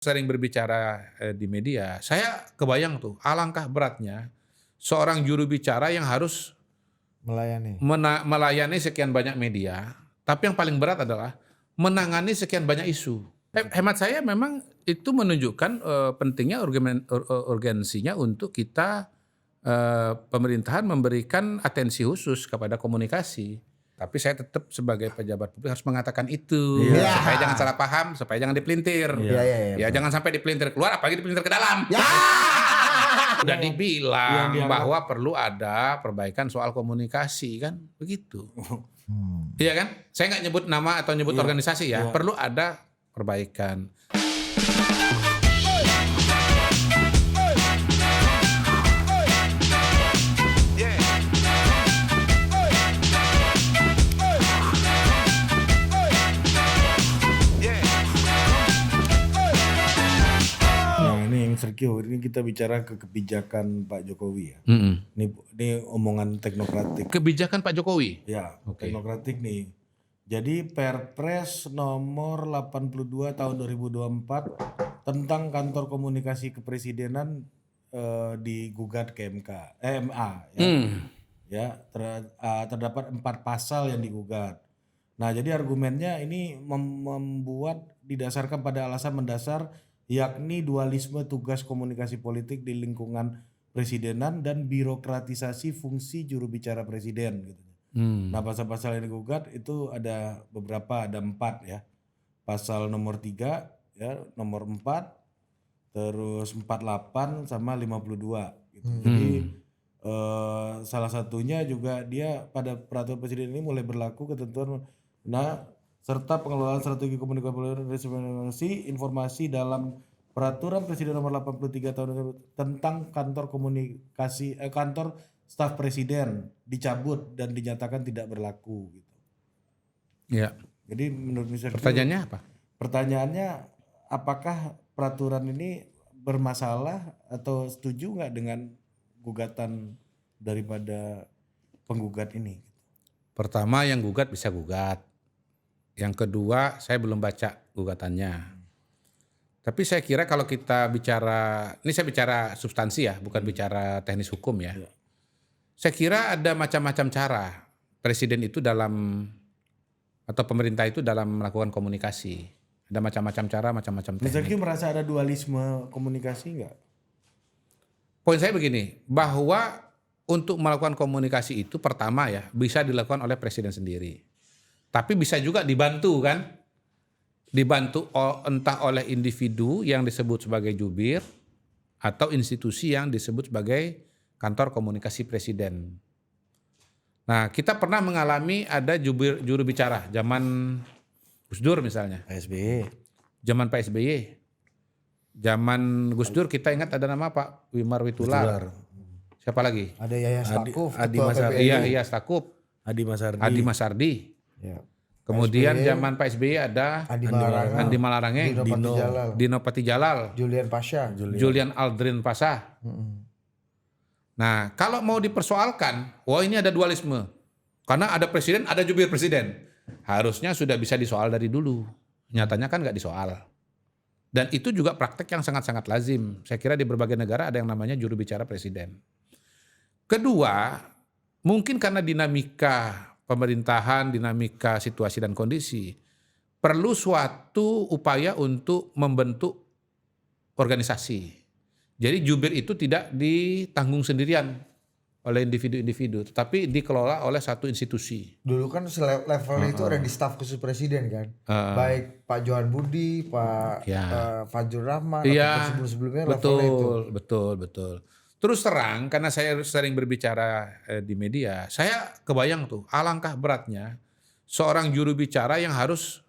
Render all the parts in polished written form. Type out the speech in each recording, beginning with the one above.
Sering berbicara di media, saya kebayang tuh alangkah beratnya seorang juru bicara yang harus Melayani. melayani sekian banyak media, tapi yang paling berat adalah menangani sekian banyak isu. Hemat saya memang itu menunjukkan pentingnya urgensinya untuk kita pemerintahan memberikan atensi khusus kepada komunikasi. Tapi saya tetap sebagai pejabat publik harus mengatakan itu Iya. supaya jangan salah paham, supaya jangan dipelintir. Iya. Ya jangan sampai dipelintir keluar, apalagi dipelintir ke dalam. Ya. Udah dibilang Yang dianggap- bahwa perlu ada perbaikan soal komunikasi kan, begitu. Iya kan? Saya nggak nyebut nama atau nyebut organisasi ya. Perlu ada perbaikan. Nah ini yang Sergio, ini kita bicara ke kebijakan Pak Jokowi ya. Ini omongan teknokratik. Kebijakan Pak Jokowi. Ya, Oke. teknokratik nih. Jadi Perpres nomor 82 tahun 2024 tentang kantor komunikasi kepresidenan digugat ke MA ya. Ya, terdapat 4 pasal yang digugat. Nah, jadi argumennya ini membuat didasarkan pada alasan mendasar yakni dualisme tugas komunikasi politik di lingkungan presidenan dan birokratisasi fungsi juru bicara presiden gitu. Nah, pasal-pasal yang digugat itu ada beberapa, ada 4 ya. Pasal nomor 3 ya, nomor 4, terus 48 sama 52 gitu. Jadi salah satunya juga dia pada peraturan presiden ini mulai berlaku ketentuan serta pengelolaan strategi komunikasi informasi dalam peraturan presiden nomor 83 tahun tentang kantor komunikasi kantor staf presiden dicabut dan dinyatakan tidak berlaku gitu. Ya. Jadi menurut Mr. Pertanyaannya apa? Pertanyaannya apakah peraturan ini bermasalah atau setuju nggak dengan gugatan daripada penggugat ini? Pertama yang gugat bisa gugat. Yang kedua saya belum baca gugatannya. Tapi saya kira kalau kita bicara, ini saya bicara substansi ya, bukan bicara teknis hukum ya. Saya kira ada macam-macam cara presiden itu dalam atau pemerintah itu dalam melakukan komunikasi. Ada macam-macam cara, macam-macam Mr. teknik. Q merasa ada dualisme komunikasi nggak? Poin saya begini, bahwa untuk melakukan komunikasi itu pertama ya bisa dilakukan oleh presiden sendiri. Tapi bisa juga dibantu kan? Dibantu entah oleh individu yang disebut sebagai jubir atau institusi yang disebut sebagai kantor komunikasi presiden. Nah, kita pernah mengalami ada juru bicara zaman Gus Dur misalnya. SBY. Zaman Pak SBY. Zaman Gus Dur kita ingat ada nama Pak Wimar Witular. Siapa lagi? Ada Yaya Stakuf, Adi Ketua Masardi. PBNU. Iya, Stakuf. Adi Masardi. Adi Masardi. Ya. Kemudian SBY, zaman Pak SBY ada Andi Malarangeng, Dino Patijalal, Dino Patijalal, Julian Pasha. Julian Aldrin Pasha. Nah, kalau mau dipersoalkan, wah ini ada dualisme. Karena ada presiden, ada jubir presiden. Harusnya sudah bisa disoal dari dulu. Nyatanya kan nggak disoal. Dan itu juga praktek yang sangat-sangat lazim. Saya kira di berbagai negara ada yang namanya juru bicara presiden. Kedua, mungkin karena dinamika pemerintahan, dinamika situasi dan kondisi, perlu suatu upaya untuk membentuk organisasi. Jadi jubir itu tidak ditanggung sendirian oleh individu-individu, tetapi dikelola oleh satu institusi. Dulu kan levelnya itu ada di staf khusus presiden kan. Baik Pak Johan Budi, Pak Fajrul Rahman, Iya, ataupun sebelumnya levelnya itu. betul. Terus terang, karena saya sering berbicara di media, saya kebayang tuh alangkah beratnya seorang juru bicara yang harus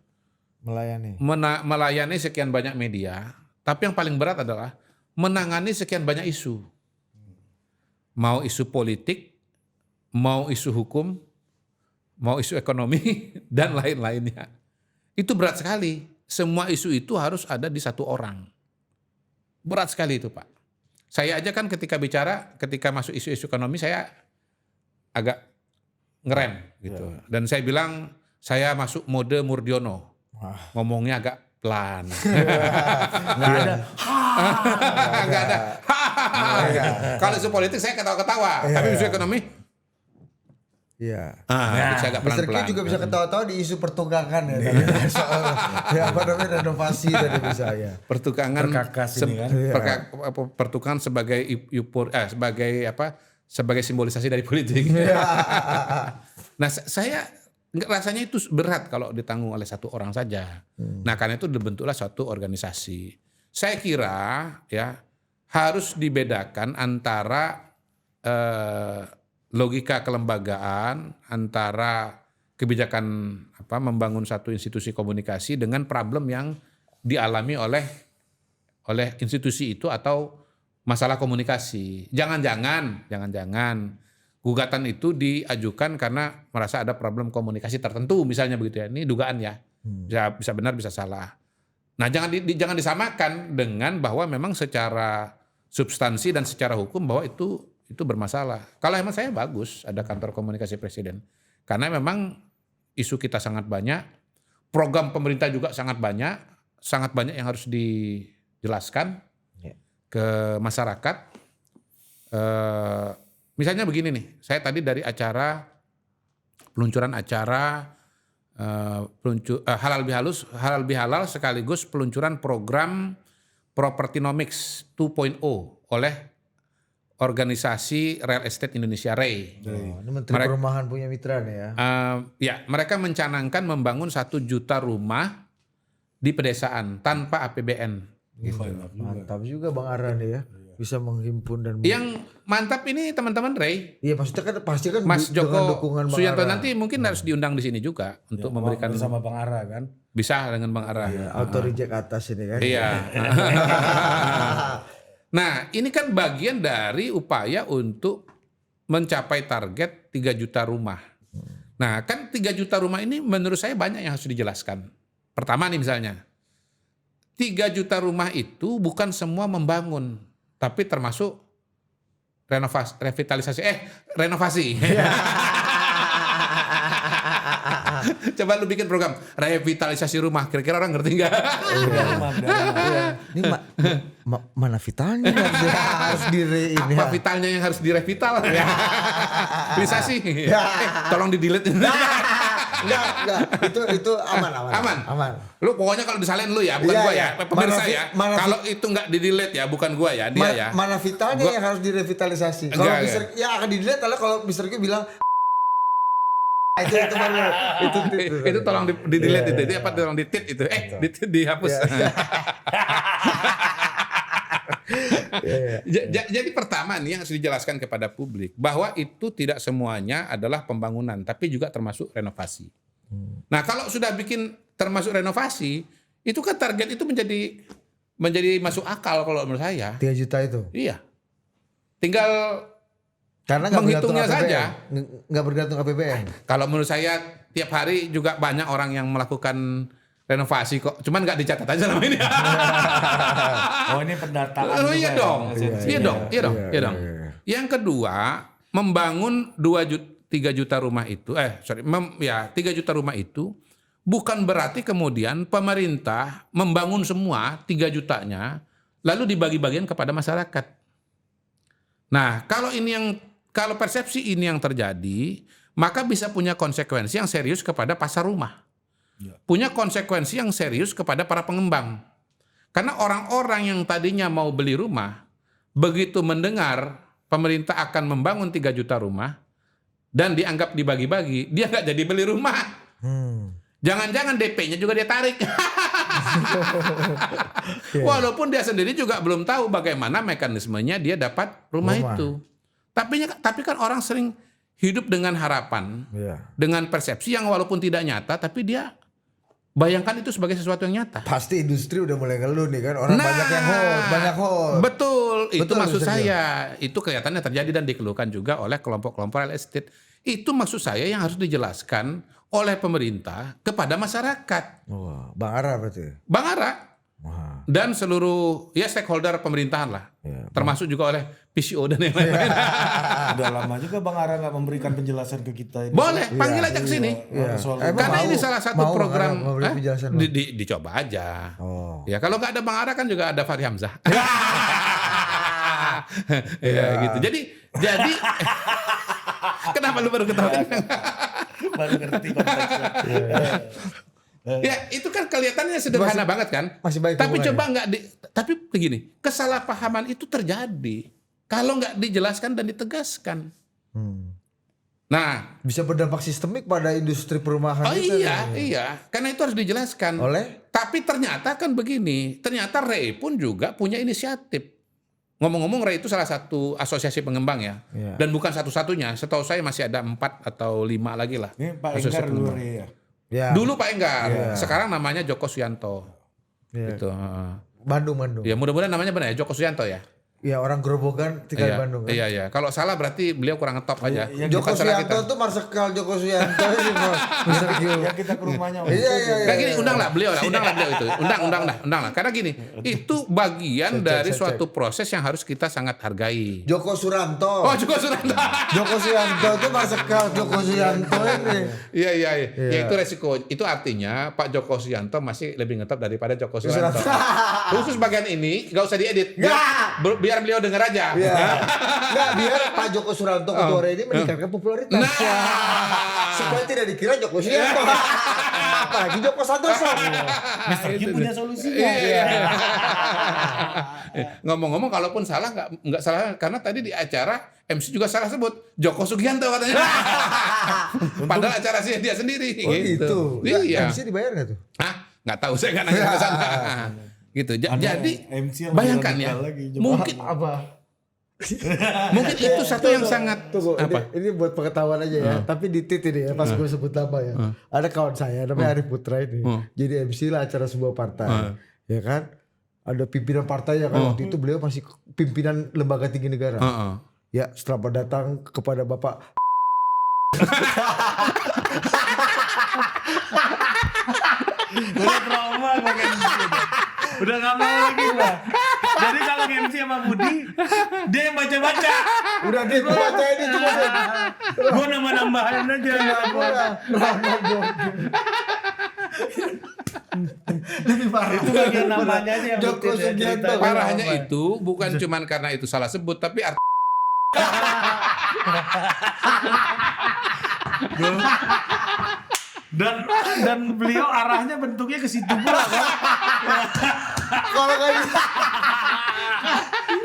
melayani sekian banyak media, tapi yang paling berat adalah menangani sekian banyak isu. Mau isu politik, mau isu hukum, mau isu ekonomi, dan lain-lainnya. Itu berat sekali. Semua isu itu harus ada di satu orang. Berat sekali itu Pak. Saya aja kan ketika masuk isu-isu ekonomi saya agak ngerem gitu. Dan saya bilang saya masuk mode Murdiono. Ngomongnya agak pelan. Nggak ada. Nggak ada. Kalau isu politik saya ketawa-ketawa, tapi isu ekonomi, Iya. saya agak Mr. Q pelan-pelan. juga bisa ketawa-tawa di isu pertunggangan ya tadi. Soal ya apa namanya renovasi tadi bisa ya. Pertukangan, Perkakas ini kan. pertukangan sebagai sebagai simbolisasi dari politik. Nah, saya rasanya itu berat kalau ditanggung oleh satu orang saja. Nah, karena itu dibentuklah suatu organisasi. Saya kira ya harus dibedakan antara logika kelembagaan, antara kebijakan membangun satu institusi komunikasi dengan problem yang dialami oleh institusi itu atau masalah komunikasi. Jangan-jangan gugatan itu diajukan karena merasa ada problem komunikasi tertentu, misalnya begitu ya. Ini dugaan ya, bisa benar bisa salah. Nah, jangan disamakan dengan bahwa memang secara substansi dan secara hukum bahwa itu bermasalah. Kalau emang saya bagus ada kantor komunikasi presiden, karena memang isu kita sangat banyak, program pemerintah juga sangat banyak yang harus dijelaskan ke masyarakat. Misalnya begini nih, saya tadi dari peluncuran acara halal bihalal sekaligus peluncuran program Propertinomics 2.0 oleh organisasi Real Estate Indonesia REI. Ini Menteri Perumahan punya mitra nih ya. Ya, mereka mencanangkan membangun 1 juta rumah di pedesaan tanpa APBN. Gitu. Mantap juga Bang Ara nih ya. Bisa menghimpun dan Yang mantap ini teman-teman REI. Iya maksudnya kan pasti kan Mas dengan Joko dukungan Bang Suyanto Ara. nanti mungkin harus diundang di sini juga untuk memberikan bersama Bang Ara kan. bisa dengan Bang Ara. Ya, auto reject atas ini kan. Iya. Nah, ini kan bagian dari upaya untuk mencapai target 3 juta rumah. Nah, kan 3 juta rumah ini menurut saya banyak yang harus dijelaskan. Pertama nih misalnya, 3 juta rumah itu bukan semua membangun, tapi termasuk renovasi. Coba lu bikin program revitalisasi rumah, kira-kira orang ngerti nggak? Ini mana vitalnya harus ini. Apa vitalnya yang harus direvital? Revitalisasi. Tolong di-delete. Enggak. Itu aman. Lu pokoknya kalau disalahin lu ya, bukan gua ya. Pemirsa ya. Kalau itu nggak di-delete ya, bukan gua ya, dia ya. Mana vitalnya yang harus direvitalisasi? Kalau Mr. Ya akan di-delete kalau Mr. Q bilang itu tolong di-delete itu. Apa tolong di-tit itu. Dihapus. Jadi pertama nih yang harus dijelaskan kepada publik bahwa itu tidak semuanya adalah pembangunan, tapi juga termasuk renovasi. Nah, kalau sudah bikin termasuk renovasi, itu kan target itu menjadi masuk akal kalau menurut saya. 3 juta itu. Iya. Tinggal karena menghitungnya saja. Nggak bergantung APBN. Kalau menurut saya tiap hari juga banyak orang yang melakukan renovasi kok. Cuman nggak dicatat aja nama ini. Oh, ini pendataan. Oh iya dong. Iya dong. Yang kedua, membangun 3 juta rumah itu 3 juta rumah itu bukan berarti kemudian pemerintah membangun semua 3 jutanya lalu dibagi-bagian kepada masyarakat. Nah, kalau persepsi ini yang terjadi, maka bisa punya konsekuensi yang serius kepada pasar rumah. Punya konsekuensi yang serius kepada para pengembang. Karena orang-orang yang tadinya mau beli rumah, begitu mendengar pemerintah akan membangun 3 juta rumah, dan dianggap dibagi-bagi, dia nggak jadi beli rumah. Jangan-jangan DP-nya juga dia tarik. Walaupun dia sendiri juga belum tahu bagaimana mekanismenya dia dapat rumah itu. Tapi kan orang sering hidup dengan harapan, dengan persepsi yang walaupun tidak nyata, tapi dia bayangkan itu sebagai sesuatu yang nyata. Pasti industri udah mulai ngeluh nih kan, orang banyak hold. Betul, itu maksud saya. Itu kelihatannya terjadi dan dikeluhkan juga oleh kelompok-kelompok real estate. Itu maksud saya yang harus dijelaskan oleh pemerintah kepada masyarakat. Bang Ara berarti? Bang Ara. Dan seluruh stakeholder pemerintahan lah. Termasuk juga oleh PCO dan yang lain-lain. Udah lama juga Bang Ara nggak memberikan penjelasan ke kita ini. Boleh, panggil aja ke sini. Karena ini salah satu program dicoba aja. Ya kalau nggak ada Bang Ara kan juga ada Fahri Hamzah. Ya gitu. Jadi kenapa lu baru ketawa? Baru ngerti konteksnya. Ya itu kan kelihatannya sederhana banget kan. Masih baik tapi hubungannya. coba tapi begini, kesalahpahaman itu terjadi kalau nggak dijelaskan dan ditegaskan. Nah, bisa berdampak sistemik pada industri perumahan itu. Iya, karena itu harus dijelaskan. Tapi ternyata kan begini, ternyata REI pun juga punya inisiatif. Ngomong-ngomong, REI itu salah satu asosiasi pengembang ya. Dan bukan satu-satunya, setahu saya masih ada 4 atau 5 lagi lah. Ini Pak Enggar dulu ya. Dulu Pak Enggar, sekarang namanya Joko Suyanto. Gitu. Bandung. Ya mudah-mudahan namanya benar ya, Joko Suyanto ya. Ya orang Grobogan tinggal di Bandung kan. Iya. Kalau salah berarti beliau kurang ngetop aja. Joko Suyanto itu Marsekal Joko Suyanto sih Mr. Q. Ya kita ke rumahnya. Iya. Kayak gini, undanglah beliau itu. Undang lah. Karena gini, itu bagian dari suatu proses yang harus kita sangat hargai. Joko Suranto. Oh, Joko Suranto. Joko Suyanto itu Marsekal Joko Suyanto ini. Iya. Ya itu resiko. Itu artinya Pak Joko Suyanto masih lebih ngetop daripada Joko Suranto. Khusus bagian ini nggak usah diedit. Biar beliau dengar aja. Nggak, biar Pak Joko Suranto ketua REI ini meningkatkan popularitas. Supaya tidak dikira Joko Suyanto. Apalagi Joko Santoso. Mr. Q punya solusinya. Ngomong-ngomong, kalaupun salah nggak salah karena tadi di acara MC juga salah sebut Joko Sugianto katanya. Padahal acara sih dia sendiri. Oh gitu. Iya. MC dibayar nggak tuh? Nggak tahu, saya nggak nanya ke sana. Gitu. Jadi bayangkan ya, mungkin mungkin itu satu yang sangat ini buat pengetahuan aja ya. Tapi di titik ini ya, pas gue sebut nama ya, ada kawan saya namanya Arif Putra ini, jadi MC lah acara sebuah partai, ya kan? Ada pimpinan partai ya kan, waktu itu beliau masih pimpinan lembaga tinggi negara. Ya setelah datang kepada Bapak Udah trauma gue MC. Udah gak mau lagi lah. Jadi kalau MC sama Budi, dia yang baca-baca. udah dia baca ini cuma Gue nambah-nambahin aja. lebih parah. Itu bagian namanya aja yang Joko Sugianto. Parahnya itu bukan cuman karena itu salah sebut, tapi dan beliau arahnya bentuknya ke situ pula kan. Kalau nggak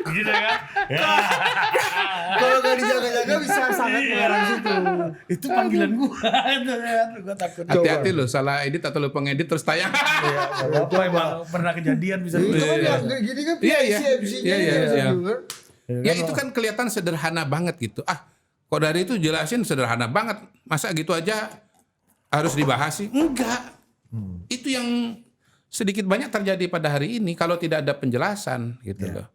Gitu kan. kalau nggak dijaga-jaga bisa sangat mengarah situ. Itu panggilan gua takut. hati-hati loh, salah edit atau lo pengedit terus tayang. Apa emang pernah kejadian bisa Itu gitu. kan yang gini kan Iya. MC-nya Ya itu kan kelihatan sederhana banget gitu. Kok dari itu jelasin sederhana banget. Masa gitu aja harus dibahas sih? Enggak. Itu yang sedikit banyak terjadi pada hari ini kalau tidak ada penjelasan gitu loh.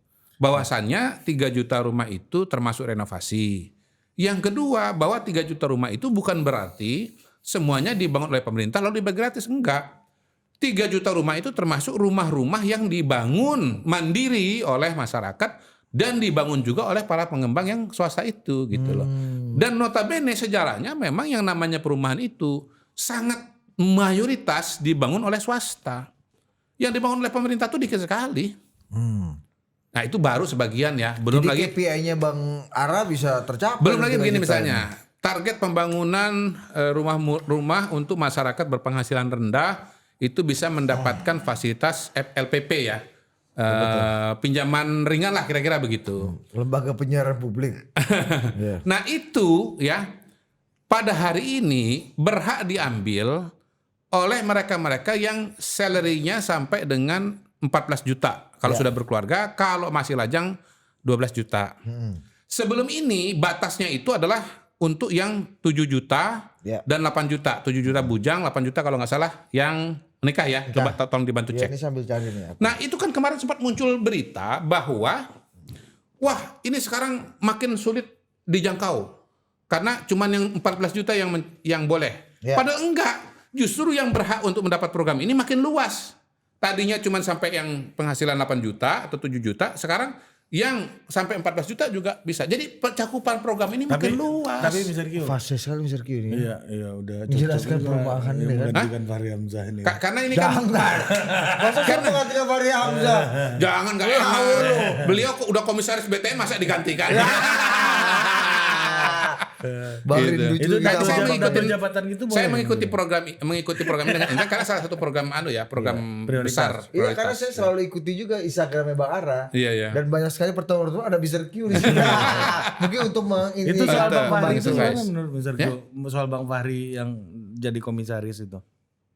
Bahwasannya 3 juta rumah itu termasuk renovasi. Yang kedua, bahwa 3 juta rumah itu bukan berarti semuanya dibangun oleh pemerintah lalu dibagi gratis. Enggak. 3 juta rumah itu termasuk rumah-rumah yang dibangun mandiri oleh masyarakat dan dibangun juga oleh para pengembang yang swasta itu gitu loh. Dan notabene sejarahnya memang yang namanya perumahan itu sangat mayoritas dibangun oleh swasta. Yang dibangun oleh pemerintah itu dikit sekali. Nah itu baru sebagian ya. Belum Jadi lagi KPI-nya Bang Ara bisa tercapai. belum lagi begini misalnya. Target pembangunan rumah untuk masyarakat berpenghasilan rendah itu bisa mendapatkan fasilitas LPP ya. Pinjaman ringan lah kira-kira begitu. Lembaga penyiaran publik. Nah itu ya pada hari ini berhak diambil oleh mereka-mereka yang salary-nya sampai dengan 14 juta. Kalau sudah berkeluarga, kalau masih lajang 12 juta. Sebelum ini batasnya itu adalah untuk yang 7 juta dan 8 juta. 7 juta bujang, 8 juta kalau nggak salah yang menikah ya. Coba tolong dibantu cek. Ini sambil cari nih. Nah itu kan kemarin sempat muncul berita bahwa wah ini sekarang makin sulit dijangkau karena cuman yang 14 juta yang boleh. Padahal enggak, justru yang berhak untuk mendapat program ini makin luas. Tadinya cuma sampai yang penghasilan 8 juta atau 7 juta, sekarang yang sampai 14 juta juga bisa. Jadi cakupan program ini makin luas. Tapi Mr. Q. Fase sekali Mr. Q ini. Iya udah. Menjelaskan cocok perubahan juga ini kan. menggantikan Fahri Hamzah ini. Karena ini kan Masa saya menggantikan Fahri Hamzah? jangan nggak enak. Beliau udah komisaris BTN masa digantikan. Bang Gitu. Rindu Itu juga. Kan saya mengikuti jabatan gitu saya boleh. mengikuti program ini dengan karena salah satu program program prioritas. besar. Iya karena saya selalu ikuti juga Instagramnya Bang Ara. Iya, iya. Dan banyak sekali pertemuan ada Mr. Q di sini. Mungkin untuk Itu soal Bang Fahri itu Exercise. gimana menurut Mr. Q? Soal Bang Fahri yang jadi komisaris itu.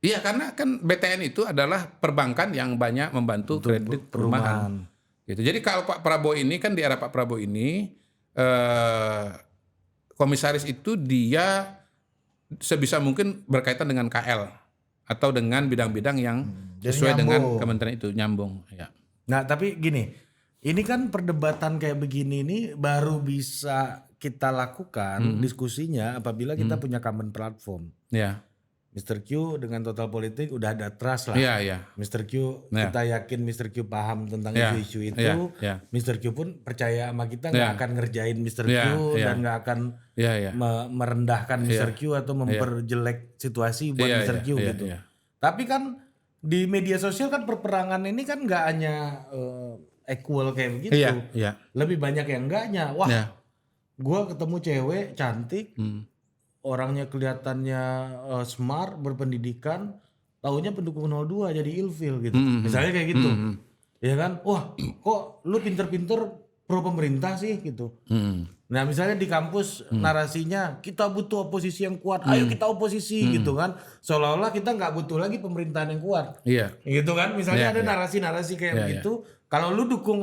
Iya, karena kan BTN itu adalah perbankan yang banyak membantu kredit perumahan. Gitu. Jadi kalau Pak Prabowo ini kan di era Pak Prabowo ini komisaris itu dia sebisa mungkin berkaitan dengan KL atau dengan bidang-bidang yang Jadi sesuai nyambung. dengan kementerian itu nyambung. Ya. Nah tapi gini, ini kan perdebatan kayak begini ini baru bisa kita lakukan diskusinya apabila kita punya common platform. Ya. Mr. Q dengan Total Politik udah ada trust lah. Iya, iya. Mr. Q, Ya. kita yakin Mr. Q paham tentang Ya, isu-isu itu. ya, ya. Mr. Q pun percaya sama kita Ya. nggak akan ngerjain Mr. Q Ya, ya. dan nggak akan Iya, iya. merendahkan Mr. Q atau memperjelek situasi buat Iya, Mr. iya, Q iya, gitu. iya. Tapi kan di media sosial kan perperangan ini kan nggak hanya equal kayak begitu. Iya, iya. Lebih banyak yang enggaknya. Wah, Ya. gua ketemu cewek cantik, orangnya kelihatannya smart, berpendidikan, taunya pendukung 02 jadi ilfil gitu. Misalnya kayak gitu. Ya kan? Wah, kok lu pinter-pinter pro pemerintah sih gitu. Nah, misalnya di kampus narasinya kita butuh oposisi yang kuat. Ayo kita oposisi gitu kan. Seolah-olah kita nggak butuh lagi pemerintahan yang kuat. Iya. Gitu kan? Misalnya Iya, ada iya. narasi-narasi kayak Iya, begitu. Kalau lu dukung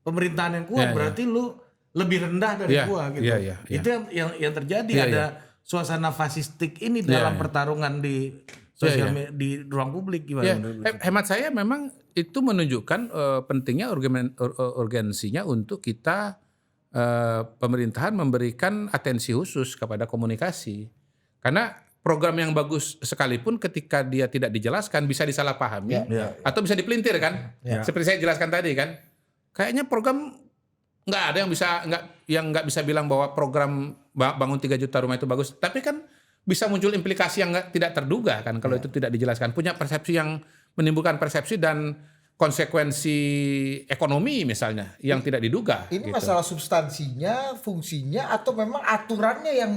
pemerintahan yang kuat Iya, iya. berarti lu lebih rendah dari Iya, gua gitu. iya, iya, iya. Itu yang terjadi Iya, ada iya. suasana fasistik ini Iya, dalam iya. pertarungan di Iya, sosial di ruang publik gimana Ya, menurut lu? hemat saya memang itu menunjukkan pentingnya urgensinya untuk kita pemerintahan memberikan atensi khusus kepada komunikasi. Karena program yang bagus sekalipun ketika dia tidak dijelaskan bisa disalahpahami atau bisa dipelintir kan. Seperti saya jelaskan tadi kan. Kayaknya program nggak ada yang nggak bisa bilang bahwa program bangun 3 juta rumah itu bagus. Tapi kan bisa muncul implikasi yang tidak terduga kan kalau itu tidak dijelaskan. Punya persepsi yang menimbulkan persepsi dan konsekuensi ekonomi misalnya yang tidak diduga. Ini gitu. masalah substansinya, fungsinya, atau memang aturannya yang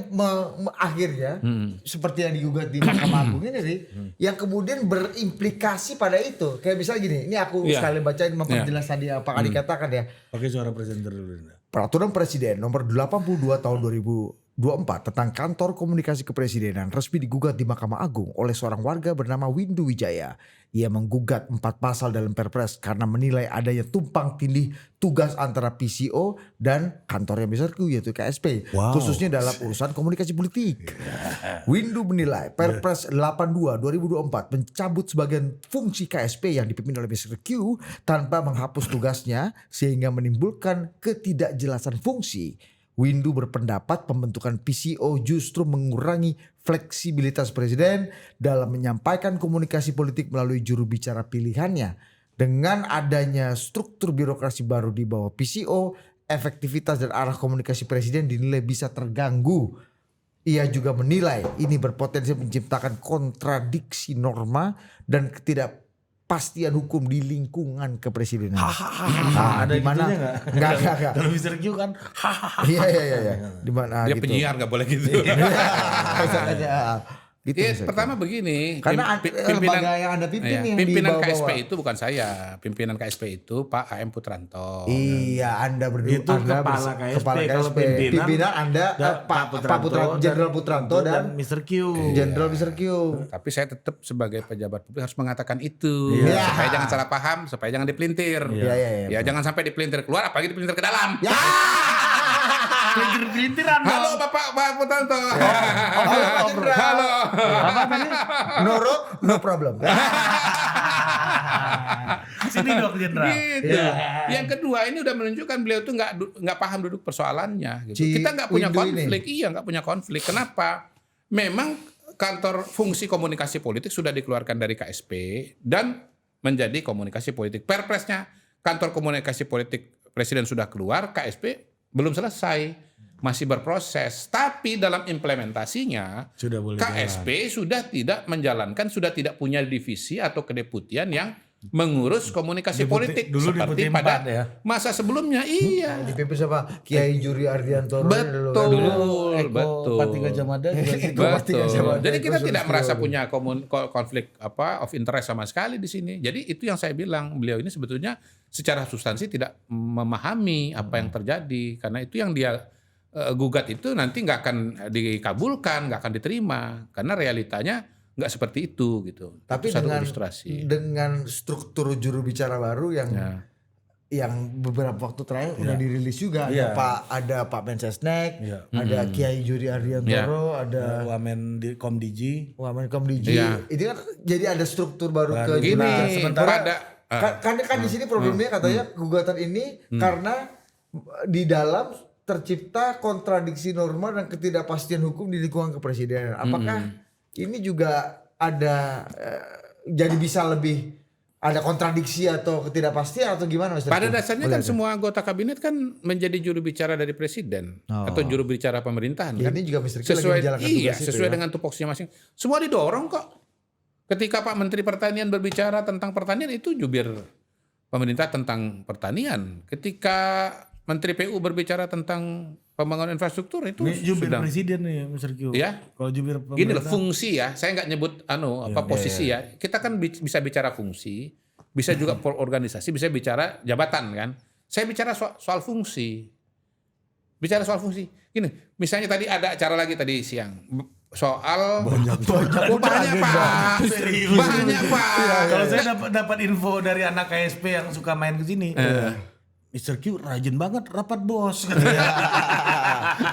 akhirnya seperti yang digugat di Mahkamah Agung ini sih, yang kemudian berimplikasi pada itu. Kayak misalnya gini, ini aku Iya. sekali bacain memperjelas tadi apa yang dikatakan ya. Pakai suara presenter dulu. Peraturan Presiden nomor 82 tahun 2024 tentang Kantor Komunikasi Kepresidenan resmi digugat di Mahkamah Agung oleh seorang warga bernama Windu Wijaya. Ia menggugat 4 pasal dalam Perpres karena menilai adanya tumpang tindih tugas antara PCO dan kantornya Mr. Q yaitu KSP. Khususnya dalam urusan komunikasi politik. Windu menilai Perpres 82 2024 mencabut sebagian fungsi KSP yang dipimpin oleh Mr. Q tanpa menghapus tugasnya sehingga menimbulkan ketidakjelasan fungsi. Windu berpendapat pembentukan PCO justru mengurangi fleksibilitas presiden dalam menyampaikan komunikasi politik melalui juru bicara pilihannya. Dengan adanya struktur birokrasi baru di bawah PCO, efektivitas dan arah komunikasi presiden dinilai bisa terganggu. Ia juga menilai ini berpotensi menciptakan kontradiksi norma dan ketidakpastian hukum di lingkungan kepresidenan. Ada di mana? gitunya nggak? Enggak. Kalau Mr. Q kan Iya. Di mana Dia gitu. penyiar nggak boleh gitu. Misalnya, gitu Iya, misalnya. pertama begini, Karena lembaga yang Anda pimpin yang pimpinan di bawah-bawah. KSP itu bukan saya, pimpinan KSP itu Pak AM Putranto. Iya, Anda berdua Itu kepala KSP, kepala kalau KSP. Pimpinan Anda Pak Putranto, Jenderal Putranto dan Mr. Q. Jenderal Mr. Q. Tapi saya tetap sebagai pejabat publik harus mengatakan itu Iya. supaya jangan salah paham, supaya jangan dipelintir. Iya. Ya jangan sampai dipelintir keluar, apalagi dipelintir ke dalam. Ya. Pelintir-pelintiran dong. Halo Pak Putranto. Halo, Pak Jenderal. Halo. Apa tadi? No problem. Sini dong Jenderal. Gitu. Yang kedua ini udah menunjukkan beliau tuh nggak paham duduk persoalannya. Gitu. Si Kita nggak punya Windu ini. konflik, nggak punya konflik. Kenapa? Memang kantor fungsi komunikasi politik sudah dikeluarkan dari KSP dan menjadi komunikasi politik. Perpresnya kantor komunikasi politik presiden sudah keluar, KSP belum selesai. Masih berproses. Tapi dalam implementasinya, Sudah boleh KSP sudah tidak menjalankan, sudah tidak punya divisi atau kedeputian yang mengurus komunikasi politik. dulu Seperti Deputi pada 4 ya. masa sebelumnya. Iya. Dipimpin sama Kiai Juri Ardianto. Betul. Betul. Patiga Jamada juga situ. Betul. Jadi kita tidak merasa punya konflik of interest sama sekali di sini. Jadi itu yang saya bilang, beliau ini sebetulnya secara substansi tidak memahami apa yang terjadi, karena itu yang dia gugat itu nanti nggak akan dikabulkan, nggak akan diterima, karena realitanya nggak seperti itu gitu. Tapi itu satu dengan ilustrasi. dengan struktur juru bicara baru yang beberapa waktu terakhir udah dirilis juga, ada Pak Mensesnek, ada Kiai Juri Ardiantoro, ada Wamen di Komdiji. Wamenkomdiji. Itu kan jadi ada struktur baru ke Gini, sementara pada kan di sini problemnya katanya gugatan ini karena di dalam tercipta kontradiksi norma dan ketidakpastian hukum di lingkungan kepresidenan. Apakah ini juga ada jadi bisa lebih ada kontradiksi atau ketidakpastian atau gimana Mas? pada dasarnya kan semua anggota kabinet kan menjadi juru bicara dari presiden atau juru bicara pemerintahan kan. Ini juga Mr. Q lagi Sesuai menjalankan tugas itu sesuai ya. dengan tupoksinya masing. Semua didorong kok. Ketika Pak Menteri Pertanian berbicara tentang pertanian, itu jubir pemerintah tentang pertanian. Ketika Menteri PU berbicara tentang pembangunan infrastruktur, itu Ini jubir sudah. presiden nih Mr. Q. Ya. Kalau jubir Gini loh, pemerintah. fungsi ya. Saya nggak nyebut posisi ya. Kita kan bisa bicara fungsi, bisa juga organisasi, bisa bicara jabatan kan. Saya bicara soal fungsi. Bicara soal fungsi. Gini, misalnya tadi ada acara lagi tadi siang soal banyak Pak. Serius. Banyak Pak. Kalau saya dapat info dari anak KSP yang suka main ke sini. Mr. Q rajin banget rapat bos.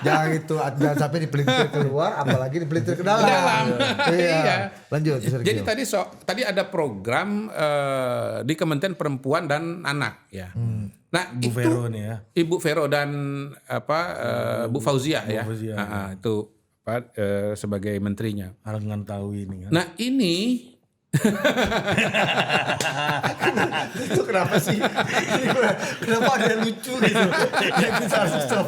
Jangan gitu, jangan sampai dipelintir keluar, apalagi dipelintir ke dalam. Iya. Lanjut. Mr. Q. Jadi tadi ada program di Kementerian Perempuan dan Anak ya. Nah, Bu Vero nih ya. Ibu Vero dan Bu Fauzia ya. Fauzia. Itu sebagai menterinya. Dengan tahu ini kan. Nah, ini Itu kenapa sih? Kenapa ada yang lucu gitu? Yang kita harus stop.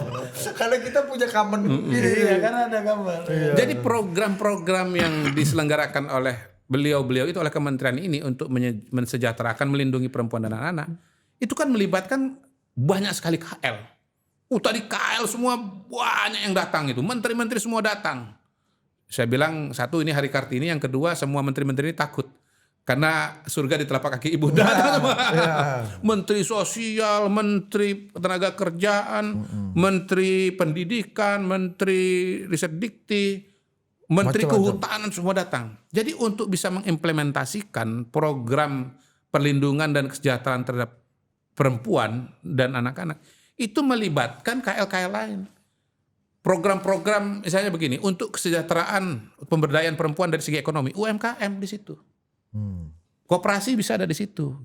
Karena kita punya common Iya kan ada gambar. jadi program-program yang diselenggarakan oleh beliau-beliau itu oleh kementerian ini untuk mensejahterakan, melindungi perempuan dan anak-anak, itu kan melibatkan banyak sekali KL. Tadi KL semua banyak yang datang itu, menteri-menteri semua datang. Saya bilang satu, ini hari Kartini, yang kedua semua menteri-menteri ini takut karena surga di telapak kaki ibu. Datang semua. Menteri Sosial, Menteri Tenaga Kerjaan, Menteri Pendidikan, Menteri Riset Dikti, Menteri Kehutanan semua datang. Jadi untuk bisa mengimplementasikan program perlindungan dan kesejahteraan terhadap perempuan dan anak-anak, itu melibatkan KL-KL lain. Program-program misalnya begini, untuk kesejahteraan pemberdayaan perempuan dari segi ekonomi, UMKM di situ. Koperasi bisa ada di situ.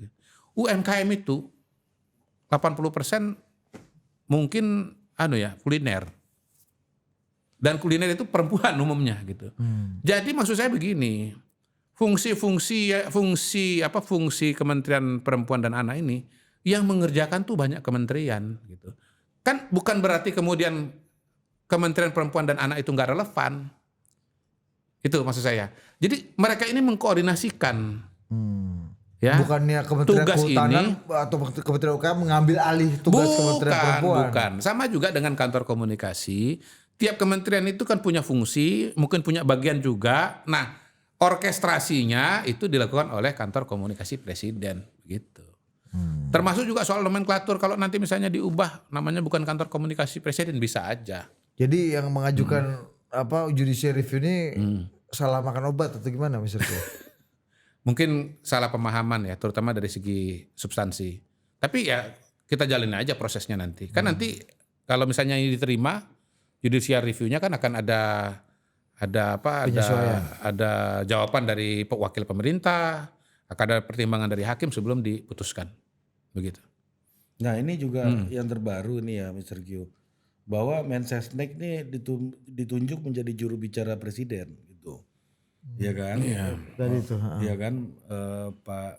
UMKM itu 80% mungkin kuliner. Dan kuliner itu perempuan umumnya gitu. Jadi maksud saya begini, fungsi Kementerian Perempuan dan Anak ini yang mengerjakan tuh banyak kementerian gitu. Kan bukan berarti kemudian Kementerian Perempuan dan Anak itu nggak relevan. Itu maksud saya. Jadi mereka ini mengkoordinasikan. Ya. Bukannya Kementerian Tugas Kehutanan ini, atau Kementerian UKM mengambil alih tugas Kementerian Perempuan. Bukan. Sama juga dengan kantor komunikasi. Tiap kementerian itu kan punya fungsi, mungkin punya bagian juga. Nah, orkestrasinya itu dilakukan oleh kantor komunikasi presiden. Gitu. Termasuk juga soal nomenklatur. Kalau nanti misalnya diubah namanya bukan kantor komunikasi presiden, bisa aja. Jadi yang mengajukan judicial review ini salah makan obat atau gimana Mr. Q? Mungkin salah pemahaman ya, terutama dari segi substansi. Tapi ya kita jalin aja prosesnya nanti. Kan nanti kalau misalnya ini diterima, judicial review-nya kan akan ada jawaban dari wakil pemerintah, akan ada pertimbangan dari hakim sebelum diputuskan. Begitu. Nah ini juga yang terbaru nih ya Mr. Q. Bahwa Mensesnek nih ditunjuk menjadi juru bicara presiden gitu. Iya kan? Dari itu. Iya kan Pak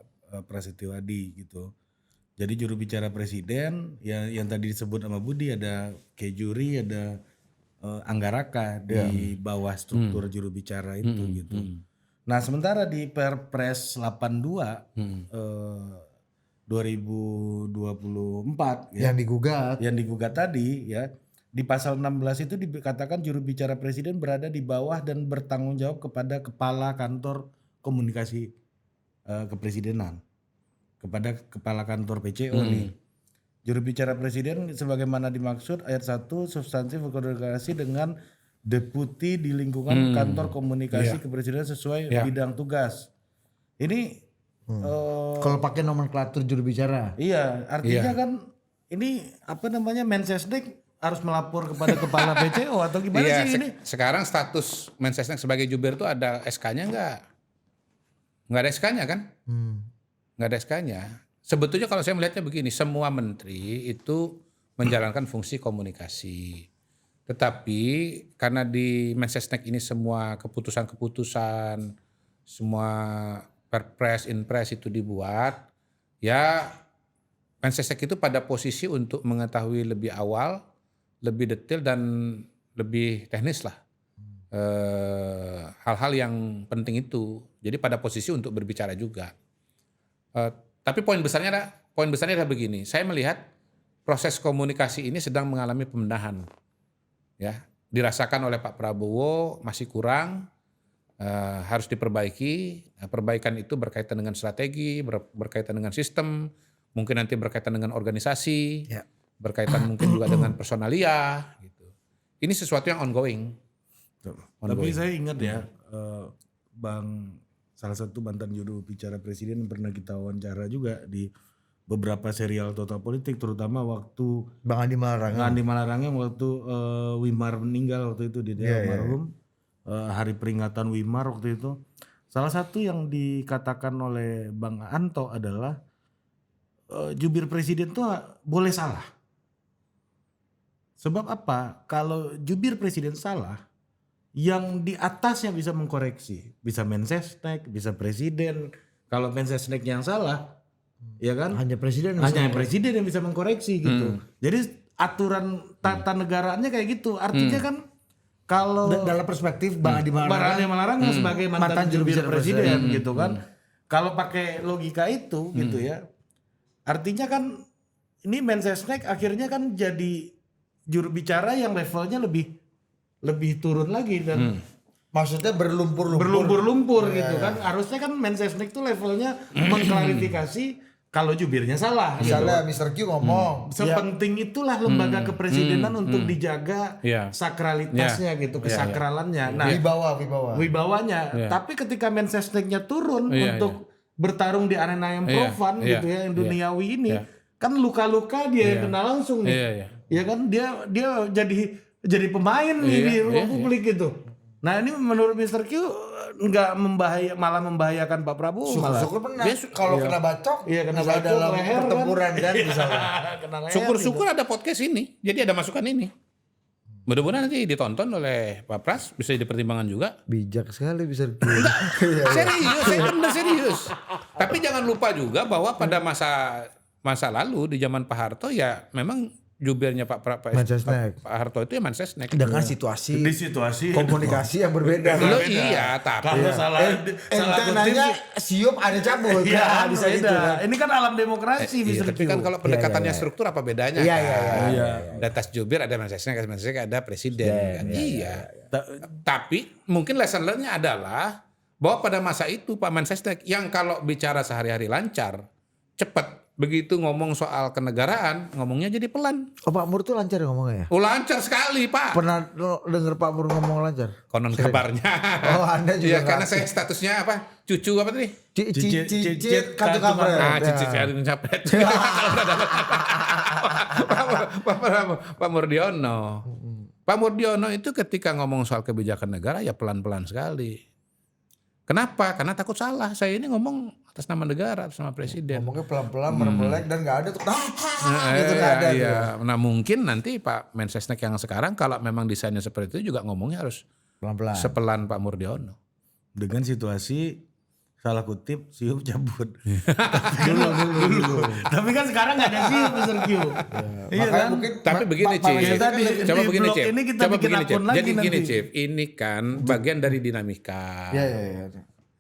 Prasetyo Adi gitu. Jadi juru bicara presiden yang tadi disebut sama Budi, ada Kejuri, ada Anggaraka di bawah struktur juru bicara itu gitu. Nah sementara di Perpres 82 2024 ya, yang digugat tadi ya, di pasal 16 itu dikatakan juru bicara presiden berada di bawah dan bertanggung jawab kepada kepala kantor komunikasi kepresidenan, kepada kepala kantor PCO nih. Juru bicara presiden sebagaimana dimaksud ayat 1 substantif berkoordinasi dengan deputi di lingkungan kantor komunikasi kepresidenan sesuai bidang tugas. Ini kalau pakai nomenklatur juru bicara. iya, artinya kan ini apa namanya, Mensesnek harus melapor kepada kepala PCO atau gimana Iya, sih ini? sekarang status Mensesnek sebagai jubir itu ada SK-nya enggak? Enggak ada SK-nya kan? Enggak ada SK-nya. Sebetulnya kalau saya melihatnya begini, semua menteri itu menjalankan fungsi komunikasi. Tetapi karena di Mensesnek ini semua keputusan-keputusan, semua perpres, inpres itu dibuat, ya Mensesnek itu pada posisi untuk mengetahui lebih awal, lebih detail dan lebih teknis lah. Hal-hal yang penting itu. Jadi pada posisi untuk berbicara juga. Tapi poin besarnya adalah begini. Saya melihat proses komunikasi ini sedang mengalami pembenahan. Ya, dirasakan oleh Pak Prabowo masih kurang, harus diperbaiki. Perbaikan itu berkaitan dengan strategi, berkaitan dengan sistem, mungkin nanti berkaitan dengan organisasi, berkaitan mungkin juga dengan personalia. Gitu. Ini sesuatu yang ongoing. Tapi saya ingat ya, salah satu mantan juru bicara presiden yang pernah kita wawancara juga di beberapa serial Total Politik, terutama waktu Bang Andi Malarangeng waktu Wimar meninggal waktu itu di daerah almarhum, hari peringatan Wimar waktu itu. Salah satu yang dikatakan oleh Bang Anto adalah jubir presiden tuh boleh salah. Sebab apa? Kalau jubir presiden salah, yang di atasnya bisa mengkoreksi, bisa Mensesnek, bisa presiden. Kalau Mensesnek yang salah, ya kan? hanya presiden Yang bisa mengkoreksi gitu. Jadi aturan tata negaraannya kayak gitu. Artinya kan kalau dalam perspektif Bang Andi Malarang sebagai mantan juru bicara presiden gitu kan. Kalau pakai logika itu gitu ya. Artinya kan ini Mensesnek akhirnya kan jadi juru bicara yang levelnya lebih turun lagi dan maksudnya berlumpur gitu kan. Harusnya kan Mensesnek itu levelnya mengklarifikasi kalau jubirnya salah. Misalnya Mr. Q ngomong Sepenting itulah lembaga kepresidenan untuk dijaga sakralitasnya gitu, kesakralannya. Nah, wibawanya. Tapi ketika Mensesneknya turun untuk bertarung di arena yang profan gitu ya, yang duniawi ini, kan luka-luka dia yang kena langsung nih. Ya kan dia jadi pemain nih di ruang publik gitu. Nah ini menurut Mr. Q nggak malah membahayakan Pak Prabowo. Syukur-syukur benar. Kalau kena bacok, kena misalnya bacok dalam leher pertempuran kan misalnya. Syukur-syukur ada podcast ini, jadi ada masukan ini. Mudah-mudahan nanti ditonton oleh Pak Pras, bisa jadi pertimbangan juga. Bijak sekali bisa. Serius, saya benar serius. Tapi jangan lupa juga bahwa pada masa lalu di zaman Pak Harto ya memang jubirnya Pak Harto itu ya Mensesnek. Dengan situasi komunikasi yang berbeda. Lo iya, tapi kalau salah nanya siup ada cabut. Ya, bisa gitu. Ini kan alam demokrasi. Tapi kan kalau pendekatannya struktur apa bedanya? Iya. Di atas jubir ada Mensesnek ada presiden. Iya. Tapi mungkin lesson learn-nya adalah bahwa pada masa itu Pak Mensesnek yang kalau bicara sehari-hari lancar, cepat. Begitu ngomong soal kenegaraan, ngomongnya jadi pelan. Oh, Pak Mur tuh lancar ngomongnya ya? Oh lancar sekali Pak. Pernah denger Pak Mur ngomong lancar? Konon kabarnya. Oh Anda juga. Iya karena saya statusnya apa? Cucu apa tadi? Cicit kartu kampret. Cicit kartu kampret. Pak Murdiono. Pak Murdiono itu ketika ngomong soal kebijakan negara ya pelan-pelan sekali. Kenapa? Karena takut salah. Saya ini ngomong atas nama negara, atas nama presiden. Ngomongnya pelan-pelan, merembelek dan nggak ada tuh. Gitu nggak ada. Iya. Nah mungkin nanti Pak Mensesnek yang sekarang kalau memang desainnya seperti itu juga ngomongnya harus pelan-pelan. sepelan Pak Murdiono. Dengan situasi salah kutip Siup cabut. dulu. Tapi kan sekarang nggak ada Siup Mr. Q. Iya kan? Mungkin Tapi begini, Cip. Kita Coba di begini, blog Cip. ini kita Coba bikin begini, Cip. akun lagi Jadi gini, nanti. Cip. Ini kan bagian dari dinamika. Iya.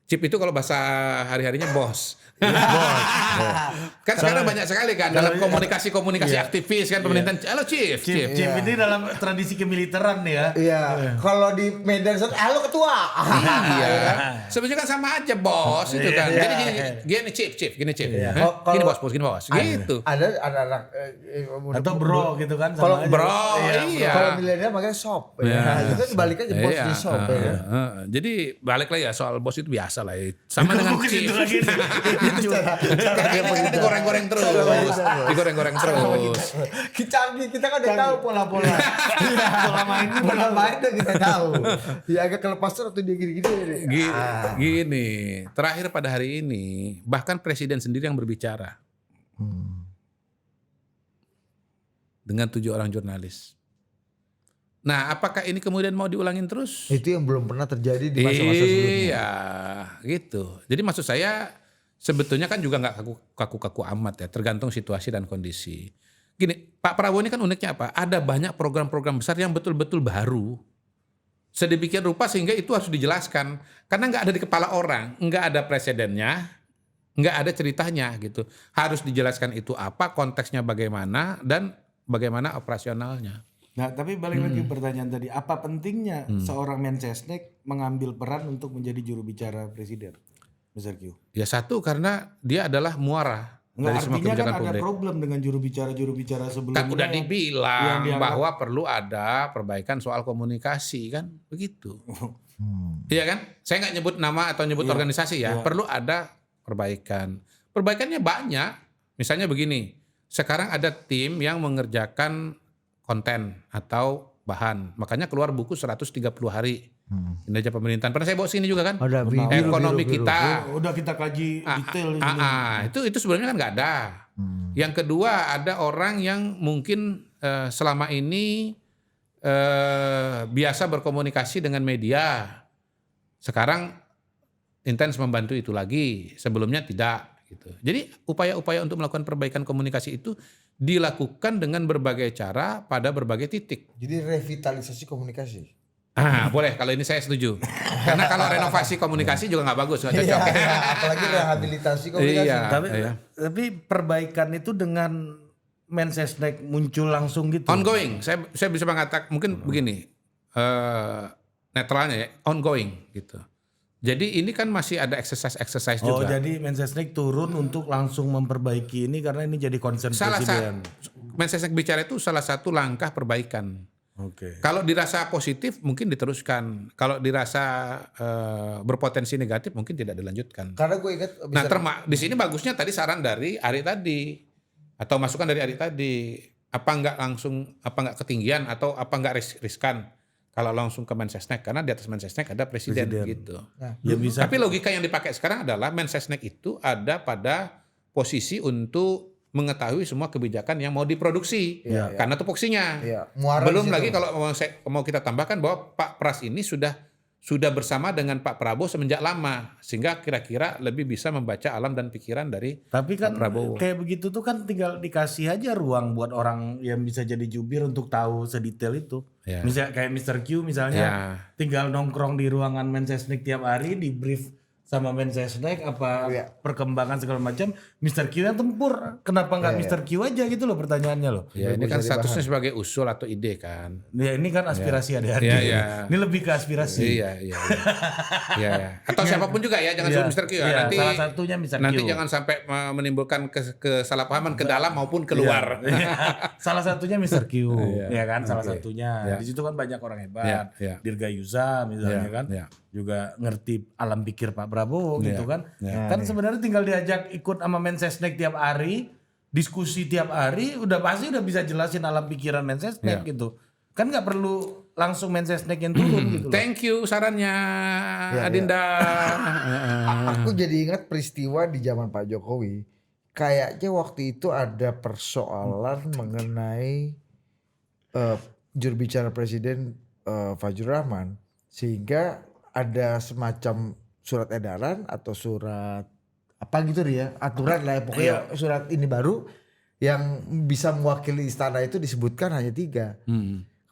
Chip itu kalau bahasa hari-harinya bos. Kan sekarang banyak sekali kan dalam komunikasi aktivis kan pemerintahan. Halo Chief. Chief ini dalam tradisi kemiliteran nih ya. Iya, kalau di Medan halo ketua. Iya. Sebenarnya kan sama aja bos itu kan. Jadi gini Chief. Gini bos, gini bos. Gitu. Ada anak Atau bro gitu kan Kalau sama aja. Bro, iya. Kalau milenial makanya shop. Ya. Itu kan balik aja bos Iya, di shop ya. Jadi balik lagi ya soal bos itu biasa lah ya. Sama dengan Bukan Chief. itu lagi. Kita digoreng-goreng terus. Digoreng-goreng terus. Kita kan udah tahu pola-pola. Pola mainnya kita tahu. Ya agak kelepasan waktu dia gini-gini. Gini, terakhir pada hari ini bahkan presiden sendiri yang berbicara dengan 7 orang jurnalis. Nah, apakah ini kemudian mau diulangin terus? Itu yang belum pernah terjadi di masa-masa sebelumnya. Iya, gitu. Jadi maksud saya sebetulnya kan juga nggak kaku-kaku amat ya, tergantung situasi dan kondisi. Gini, Pak Prabowo ini kan uniknya apa? Ada banyak program-program besar yang betul-betul baru. Sedemikian rupa sehingga itu harus dijelaskan. Karena nggak ada di kepala orang, nggak ada presidennya, nggak ada ceritanya gitu. Harus dijelaskan itu apa, konteksnya bagaimana, dan bagaimana operasionalnya. Nah, tapi balik lagi pertanyaan tadi, apa pentingnya seorang Mensesnek mengambil peran untuk menjadi juru bicara presiden, Mr. Q? Ya satu, karena dia adalah muara dari semua Artinya kebijakan kan ada publik. problem dengan juru bicara sebelumnya. Kan udah yang dibilang dianggap- bahwa perlu ada perbaikan soal komunikasi kan, begitu. Iya kan? Saya nggak nyebut nama atau nyebut organisasi ya. Iya. Perlu ada perbaikan. Perbaikannya banyak. Misalnya begini, sekarang ada tim yang mengerjakan konten atau bahan. Makanya keluar buku 130 hari. Kinerja pemerintahan. Pernah saya bawa sini juga kan? Ada Ekonomi kita. Udah kita kaji detail di sini. Itu sebenarnya kan nggak ada. Yang kedua, ada orang yang mungkin selama ini biasa berkomunikasi dengan media. Sekarang intens membantu itu lagi. Sebelumnya tidak. Gitu. Jadi upaya-upaya untuk melakukan perbaikan komunikasi itu dilakukan dengan berbagai cara pada berbagai titik. Jadi revitalisasi komunikasi. Boleh, kalau ini saya setuju. Karena kalau renovasi komunikasi juga nggak bagus, nggak cocok. Apalagi rehabilitasi komunikasi. Iya. Tapi perbaikan itu dengan Mensesnek muncul langsung gitu. Ongoing, saya bisa mengatakan mungkin begini, netralnya ya, ongoing gitu. Jadi ini kan masih ada exercise Oh, juga. jadi Mensesnek turun untuk langsung memperbaiki ini karena ini jadi concern presiden. Mensesnek bicara itu salah satu langkah perbaikan. Oke. Kalau dirasa positif mungkin diteruskan. Kalau dirasa berpotensi negatif mungkin tidak dilanjutkan. Karena gue ingat Nah, di sini bagusnya tadi saran dari Ari tadi atau masukan dari Ari tadi, apa nggak ketinggian atau apa nggak riskan kalau langsung ke Mensesnek, karena di atas Mensesnek ada presiden. Gitu. Ya bisa. Tapi logika yang dipakai sekarang adalah Mensesnek itu ada pada posisi untuk mengetahui semua kebijakan yang mau diproduksi, karena tupoksinya. muara Belum di situ. lagi kalau mau kita tambahkan bahwa Pak Pras ini sudah bersama dengan Pak Prabowo semenjak lama, sehingga kira-kira lebih bisa membaca alam dan pikiran dari Tapi kan Pak Prabowo. kayak begitu tuh kan tinggal dikasih aja ruang buat orang yang bisa jadi jubir untuk tahu sedetail itu. Ya. Misalnya kayak Mr. Q misalnya tinggal nongkrong di ruangan Mensesnek tiap hari di brief sama Mensesnek apa perkembangan segala macam. Mr. Q yang tempur. Kenapa nggak Mr. Q aja gitu loh pertanyaannya loh. Ya, ini kan statusnya sebagai usul atau ide kan. Ya ini kan aspirasi adik-adik. Iya. Ini lebih ke aspirasi. Iya. Atau siapapun juga ya, jangan sebut Mr. Q ya. Iya, Nanti salah satunya Mr. Q. Nanti jangan sampai menimbulkan kesalahpahaman ke dalam maupun keluar. Salah satunya Mr. Q, ya kan, salah satunya. Di situ kan banyak orang hebat, Dirgayusa misalnya kan, juga ngerti alam pikir Pak Prabowo gitu kan. Kan sebenarnya tinggal diajak ikut sama Mensesnek tiap hari, diskusi tiap hari, pasti udah bisa jelasin alam pikiran Mensesnek gitu. Kan nggak perlu langsung Mensesnek yang turun gitu. Thank you sarannya Adinda. Aku jadi ingat peristiwa di zaman Pak Jokowi. Kayaknya waktu itu ada persoalan mengenai juru bicara presiden Fajrul Rahman, sehingga ada semacam surat edaran atau surat apa gitu ya, aturan lah ya, pokoknya surat ini baru yang bisa mewakili istana itu disebutkan hanya 3.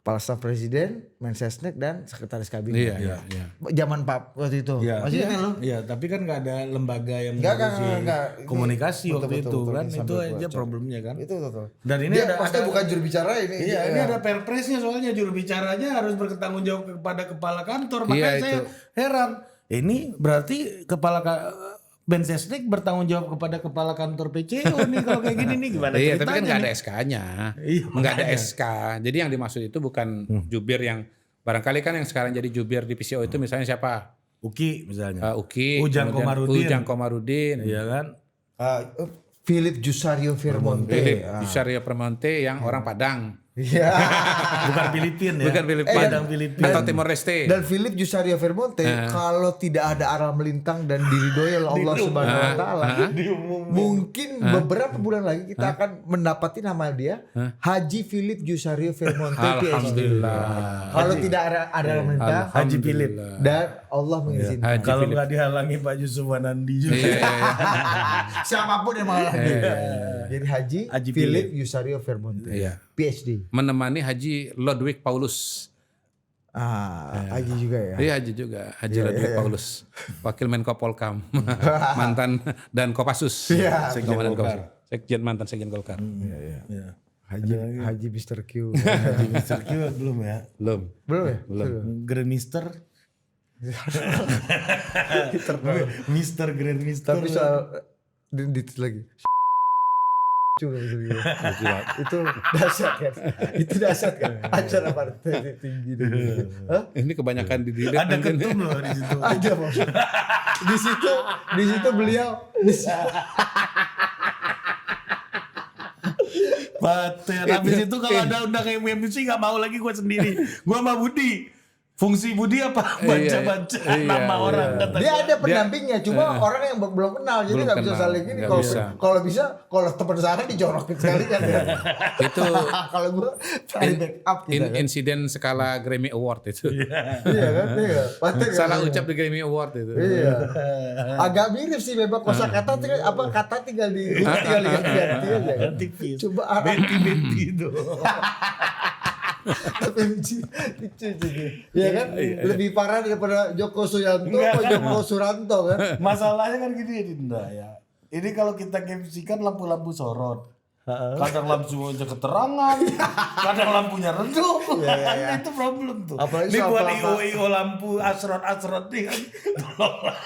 Kepala Staf Presiden, Mensesnek, dan Sekretaris Kabinet. Iya. Zaman Pak waktu itu. Iya. Masih ingat lo? Iya, tapi kan nggak ada lembaga yang Nggak, ngurusi nggak. komunikasi Betul, waktu betul, itu betul, kan, ini itu sambil aja gua cek. problemnya kan. Itu betul. Dan ini Dia ada pasti bukan juru bicara ini. Iya, ini ada perpresnya soalnya juru bicaranya harus bertanggung jawab kepada kepala kantor. Makanya Iya, saya itu. heran. Ini berarti Mensesnek bertanggung jawab kepada kepala kantor PCO nih kalau kayak gini nih gimana Iya, ceritanya? tapi kan nggak ada nih? SK-nya. Iya, Nggak ada makanya. SK. Jadi yang dimaksud itu bukan jubir yang barangkali kan yang sekarang jadi jubir di PCO itu misalnya siapa? Uki misalnya. Uki, Ujang kemudian Komarudin. Ujang Komarudin. Iya kan? Philip Jusario Vermonte. Philip Jusario Permonte yang orang Padang. Iya. Bukan Filipin ya. Bukan Filipin. Padang Filipin. Atau Timor Leste. Dan Philip Jusario Vermonte kalau tidak ada arah melintang dan diridhoi oleh Allah Subhanahu wa taala, mungkin beberapa bulan lagi kita akan mendapati nama dia Haji Philip Jusario Vermonte PhD. Alhamdulillah. Kalau tidak ada arah melintang Haji Philip. dan Allah mengizinkan. Haji Kalau Philip. nggak dihalangi Pak Yusuf Wanandi juga. Iya. Siapapun yang menghalangi. Jadi Haji Haji Philip Jusario Vermonte Iya. PhD. Menemani Haji Ludwig Paulus. Haji juga ya. Iya Haji juga, Haji Ludwig Paulus, Wakil Menko Polkam, mantan dan Kopassus, Iya. Komandan Kopassus, mantan Sekjen Golkar. Iya. Haji Mr. Q. Haji Mr. Q belum ya? Belum. Belum ya? Grand Mister. Mister Grand Mister. Tapi soal di lagi. Juga gitu. Itu dahsyat kan. Itu dahsyat kan. Acara partai tinggi dulu. Hah? Ini kebanyakan di delete Ada mungkin. ketum loh di situ. Ada Bos. Di situ beliau Paten. Habis itu kalau ada undang MMC nggak mau lagi gue sendiri. Gue sama Budi. Fungsi Budi apa? Baca-baca nama orang. Kata dia gua. ada pendampingnya, cuma orang yang belum kenal, jadi Belum nggak bisa kenal, saling ini. nggak bisa. Kalau teman saya dijorokin sekali kan. Itu Kalau gue cari backup gitu kan. insiden skala Grammy Award itu. Iya kan, iya. Paten kan? Salah ucap di Grammy Award itu. Iya. Agak mirip sih memang kosakata kata tinggal diganti aja kan. Tipis. Coba arah Beti itu. tapi lucu. Ya kan? Lebih parah daripada Joko Suyanto atau Joko Suranto kan. Masalahnya kan gini Dinda ya. Ini kalau kita MC-kan lampu-lampu sorot. Kadang lampunya keterangan, kadang lampunya redup. Itu problem tuh. Apalagi Ini soal buat pelapa- IO lampu asrot-asrot nih kan. Tolonglah.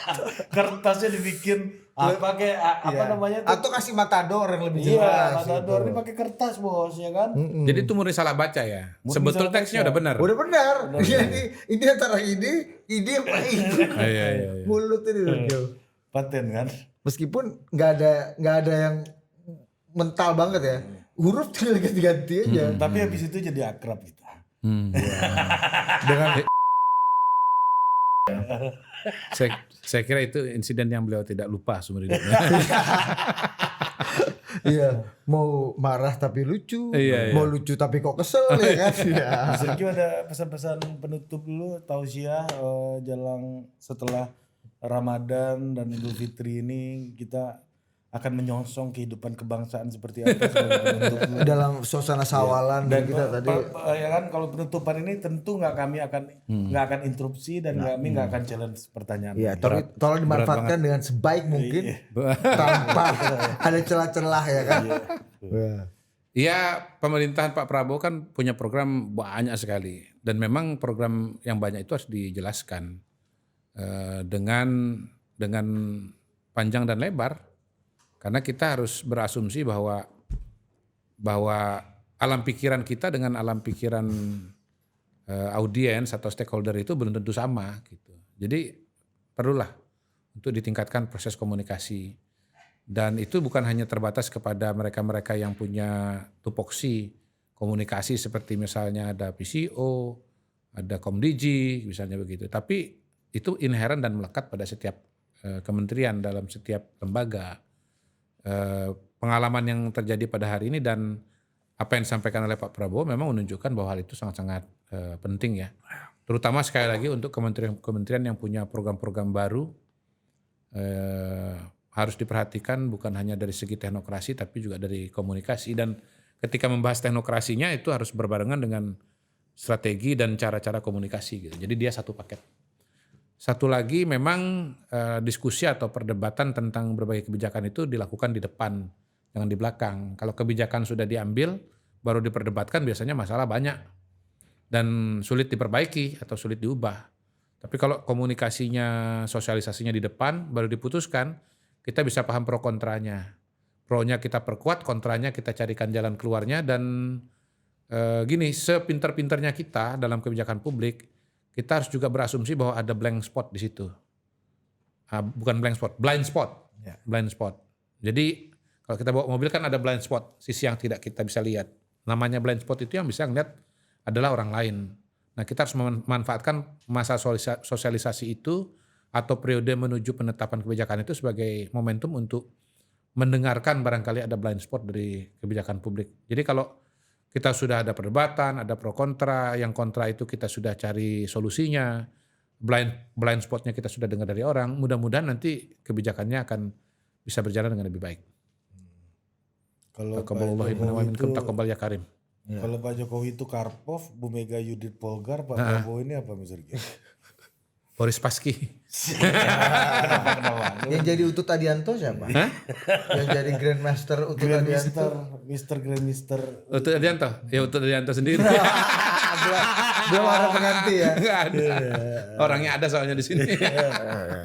Kertasnya dibikin pakai apa namanya tuh? Atau kasih matador yang lebih Iya, jelas. matador ini pakai kertas bos ya kan. Jadi itu murni salah baca ya. Sebetulnya salah teksnya baca. udah benar. Udah benar. Ini antara ini apa itu. Iya. Mulut ini loh. Paten kan. Meskipun nggak ada yang mental banget ya. Huruf tinggal ganti-ganti aja. Tapi habis itu jadi akrab kita. Dengan Saya kira itu insiden yang beliau tidak lupa seumur hidupnya. iya, mau marah tapi lucu, Iya, mau lucu tapi kok kesel ya kan. Iya. Mr. Q ada pesan-pesan penutup dulu tausiah jelang setelah Ramadan dan Idul Fitri ini kita akan menyongsong kehidupan kebangsaan seperti apa sebagai penutup dulu. Dalam suasana sawalan dan kita tadi Ya kan kalau penutupan ini tentu kami akan interupsi dan kami nggak akan challenge pertanyaan. ya ini. tolong dimanfaatkan dengan sebaik mungkin tanpa ada celah-celah ya kan. Iya. Ya, pemerintahan Pak Prabowo kan punya program banyak sekali. Dan memang program yang banyak itu harus dijelaskan dengan panjang dan lebar. Karena kita harus berasumsi bahwa alam pikiran kita dengan alam pikiran audiens atau stakeholder itu belum tentu sama gitu. Jadi perlulah untuk ditingkatkan proses komunikasi. Dan itu bukan hanya terbatas kepada mereka-mereka yang punya tupoksi komunikasi seperti misalnya ada PCO, ada Komdigi, misalnya begitu. Tapi itu inherent dan melekat pada setiap kementerian dalam setiap lembaga. Pengalaman yang terjadi pada hari ini dan apa yang disampaikan oleh Pak Prabowo memang menunjukkan bahwa hal itu sangat-sangat penting ya. Terutama sekali lagi untuk kementerian-kementerian yang punya program-program baru harus diperhatikan bukan hanya dari segi teknokrasi tapi juga dari komunikasi, dan ketika membahas teknokrasinya itu harus berbarengan dengan strategi dan cara-cara komunikasi gitu. Jadi dia satu paket. Satu lagi memang diskusi atau perdebatan tentang berbagai kebijakan itu dilakukan di depan, jangan di belakang. Kalau kebijakan sudah diambil baru diperdebatkan biasanya masalah banyak dan sulit diperbaiki atau sulit diubah. Tapi kalau komunikasinya, sosialisasinya di depan baru diputuskan, kita bisa paham pro kontranya. Pro-nya kita perkuat, kontranya kita carikan jalan keluarnya, dan gini, sepinter-pinternya kita dalam kebijakan publik, kita harus juga berasumsi bahwa ada blank spot di situ. Bukan blank spot, blind spot. Ya. Blind spot. Jadi kalau kita bawa mobil kan ada blind spot, sisi yang tidak kita bisa lihat. Namanya blind spot itu yang bisa ngeliat adalah orang lain. Nah, kita harus memanfaatkan masa sosialisasi itu atau periode menuju penetapan kebijakan itu sebagai momentum untuk mendengarkan barangkali ada blind spot dari kebijakan publik. Jadi kalau kita sudah ada perdebatan, ada pro kontra, yang kontra itu kita sudah cari solusinya, blind spotnya kita sudah dengar dari orang, mudah-mudahan nanti kebijakannya akan bisa berjalan dengan lebih baik. Kalau Taqabbalallahu minna wa minkum, taqabbal ya Karim. Kalau Pak Jokowi itu Karpov, Bu Mega Yudit Polgar, Pak Prabowo ini apa misalnya? Boris Paski. Yang jadi Utut Adianto siapa? Hah? Yang jadi Grandmaster Utut Adianto. Mister Grandmaster. Utut Adianto? Ya Utut Adianto sendiri. Belum ada pengganti ya. Nggak ada. Orangnya ada soalnya di sini.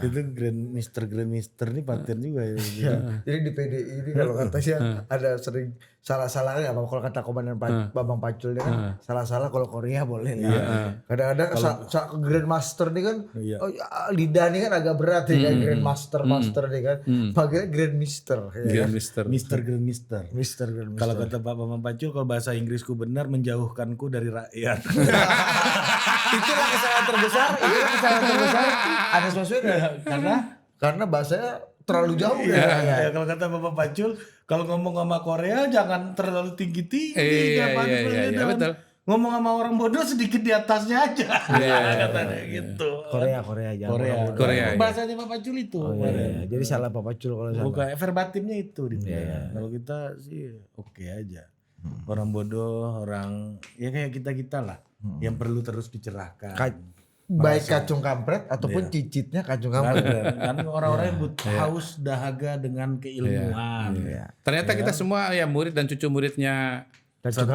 Itu Grandmaster ini paten juga ya. Ya, jadi di PDI ini kalau katanya ada sering salah-salah ya, kalau kata Komandan Bambang Pacul dia kan salah-salah, kalau Korea boleh lah. Kadang-kadang Grandmaster ini kan oh, ya, lidah ini kan agak berat ya kan, Grandmaster nih kan. Panggilnya Grandmister. Ya. Mister Grandmaster. Mister Grandmaster. Kalau kata Pak Bambang Pacul, kalau bahasa Inggrisku benar, menjauhkanku dari rakyat. Itulah kesalahan terbesar. Anies Baswedan. Karena bahasanya terlalu jauh ya. Kalau kata Bapak Pacul, kalau ngomong sama Korea jangan terlalu tinggi-tinggi. Iya, betul. Ngomong sama orang bodoh sedikit di atasnya aja. Katanya gitu. Korea jangan. Korea. Bahasanya Bapak Pacul itu. Iya. Jadi salah Pak Pacul kalau salah. Bukan verbatimnya itu. Kalau kita sih oke aja. Orang bodoh, orang ya kayak kita lah. Yang perlu terus dicerahkan. Baik kacung kampret ataupun cicitnya kacung kampret. Kan orang-orang yang haus dahaga dengan keilmuan. Ternyata kita semua ya murid dan cucu muridnya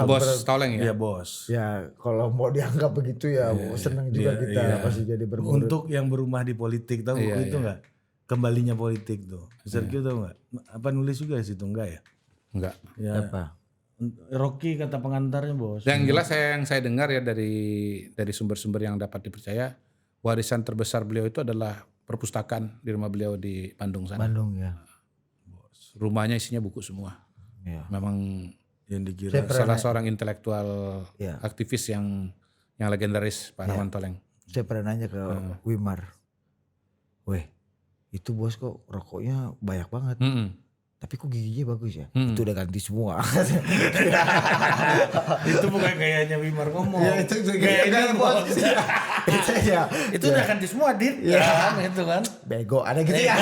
Bos Toleng ya. Iya bos. Ya kalau mau dianggap begitu ya senang juga kita pasti jadi bermurid. Untuk yang berumah di politik, tahu buku itu enggak? Kembalinya politik tuh. Sergio tahu enggak? Apa nulis juga di situ enggak ya? Enggak. Ya. Apa? Rocky kata pengantarnya bos. Yang jelas yang saya dengar ya dari sumber-sumber yang dapat dipercaya, warisan terbesar beliau itu adalah perpustakaan di rumah beliau di Bandung sana. Bandung ya. Rumahnya isinya buku semua. Ya. Memang Yang dikira salah seorang intelektual aktivis yang legendaris Pak Rahman Toleng. Saya pernah nanya ke Wimar, weh itu bos kok rokoknya banyak banget. Tapi kok giginya bagus ya? Itu udah ganti semua. itu bukan gayanya Wimar ngomong. Ya itu gayanya bos. Itu udah ganti semua Dit. Ya, itu kan. Bego ada gitu ya.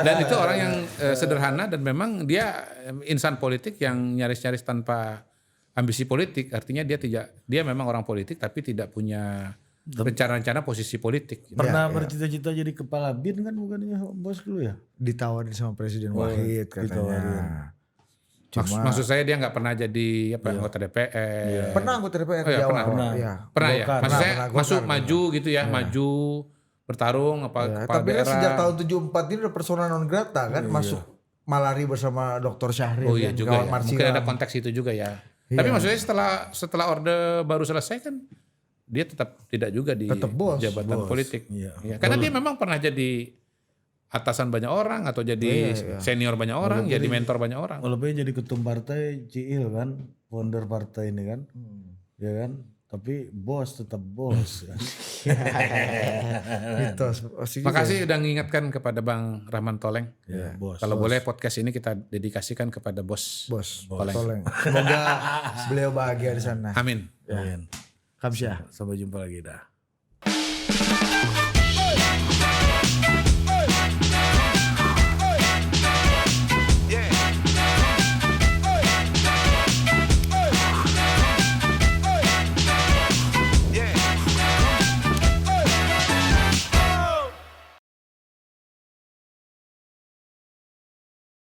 Dan itu orang yang sederhana dan memang dia insan politik yang nyaris-nyaris tanpa ambisi politik. Artinya dia memang orang politik tapi tidak punya rencana-rencana posisi politik. Pernah bercita-cita jadi kepala BIN kan bukannya bos dulu ya? Ditawarin sama Presiden Wahid katanya. Maksud saya dia nggak pernah jadi anggota DPR. Pernah anggota DPR Oh, ya, Jawa. pernah ya. Maksud saya masuk maju gitu ya, maju bertarung kepala tapi daerah. kan sejak tahun 74 ini udah persona non grata kan masuk Malari bersama Dr. Syahrir. Oh iya juga ya. Mungkin Marsilang. ada konteks itu juga ya. Tapi maksudnya setelah orde baru selesai kan dia tetap tidak juga di jabatan politik. Ya, karena dia memang pernah jadi atasan banyak orang atau jadi senior banyak orang, jadi mentor banyak orang. Walaupun jadi ketum partai Ciil kan, founder partai ini kan. Ya kan? Tapi bos tetap bos. Makasih udah mengingatkan kepada Bang Rahman Toleng. Ya, bos. Kalau boleh podcast ini kita dedikasikan kepada bos Toleng. Semoga beliau bahagia di sana. Amin. Amin. Kamsyah. Sampai jumpa lagi dah.